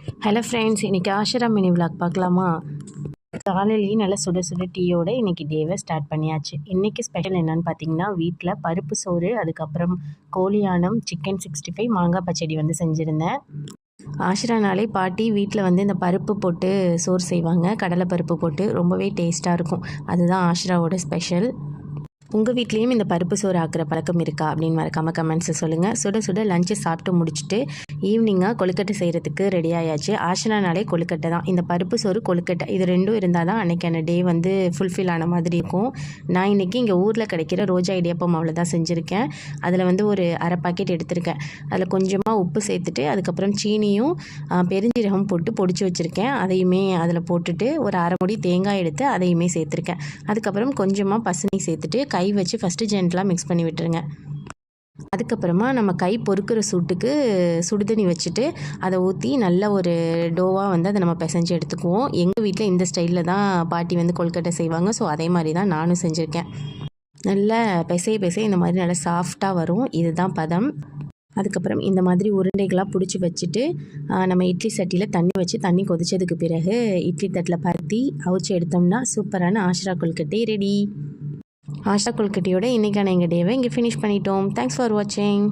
Hello friends, இன்றைக்கி Ashura mini vlog பார்க்கலாமா? காலையிலேயே நல்லா சுட சுட டீயோட இன்றைக்கி டேவை ஸ்டார்ட் பண்ணியாச்சு. இன்றைக்கி ஸ்பெஷல் என்னென்னு பார்த்தீங்கன்னா, வீட்டில் பருப்பு சோறு, அதுக்கப்புறம் கோழியானம், சிக்கன் 65, மாங்காய் பச்சடி வந்து செஞ்சுருந்தேன். ஆஷிரானாலே பாட்டி வீட்டில் வந்து இந்த பருப்பு போட்டு சோறு செய்வாங்க, கடலை பருப்பு போட்டு ரொம்பவே டேஸ்ட்டாக இருக்கும். அதுதான் ஆஷிராவோட ஸ்பெஷல். உங்கள் வீட்லேயும் இந்த பருப்பு சோறு ஆக்குற பழக்கம் இருக்கா அப்படின்னு மறக்காமல் கமெண்ட்ஸில் சொல்லுங்கள். சுட சுட லஞ்சு சாப்பிட்டு முடிச்சுட்டு ஈவினிங்காக கொழுக்கட்டை செய்கிறதுக்கு ரெடி ஆயாச்சு. ஆஷிரானாலே கொழுக்கட்டை தான். இந்த பருப்பு சோறு கொழுக்கட்டை இது ரெண்டும் இருந்தால் தான் அன்றைக்கான டே வந்து ஃபுல்ஃபில் ஆன மாதிரி இருக்கும். நான் இன்றைக்கி இங்கே ஊரில் கிடைக்கிற ரோஜா இடியாப்பம் மாவில் தான் செஞ்சுருக்கேன். அதில் வந்து ஒரு அரை பாக்கெட் எடுத்திருக்கேன். அதில் கொஞ்சமாக உப்பு சேர்த்துட்டு அதுக்கப்புறம் சீனியும் பெருஞ்சீரகம் போட்டு பொடிச்சு வச்சுருக்கேன். அதையுமே அதில் போட்டுட்டு ஒரு அரை மூடி தேங்காய் எடுத்து அதையுமே சேர்த்துருக்கேன். அதுக்கப்புறம் கொஞ்சமாக பசுனி சேர்த்துட்டு கை வச்சு ஃபஸ்ட்டு ஜென்டலாக மிக்ஸ் பண்ணி விட்டுருங்க. அதுக்கப்புறமா நம்ம கை பொறுக்கிற சூட்டுக்கு சுடுதண்ணி வச்சுட்டு அதை ஊற்றி நல்ல ஒரு டோவாக வந்து அதை நம்ம பிசைஞ்சு எடுத்துக்குவோம். எங்கள் வீட்டில் இந்த ஸ்டைலில் தான் பாட்டி வந்து கொழுக்கட்டை செய்வாங்க. ஸோ அதே மாதிரி தான் நானும் செஞ்சுருக்கேன். நல்லா பிசைய இந்த மாதிரி நல்லா சாஃப்டாக வரும். இதுதான் பதம். அதுக்கப்புறம் இந்த மாதிரி உருண்டைகளாக பிடிச்சி வச்சுட்டு நம்ம இட்லி சட்டியில் தண்ணி வச்சு தண்ணி கொதிச்சதுக்கு பிறகு இட்லி தட்டில் பருத்தி அவிச்சு எடுத்தோம்னா சூப்பரான ஆஷிரா கொழுக்கட்டை ரெடி. ஆஷா கொழுக்கட்டையோட இன்றைக்கான எங்கள் டேவை இங்கே ஃபினிஷ் பண்ணிட்டோம். தேங்க்ஸ் ஃபார் வாட்சிங்.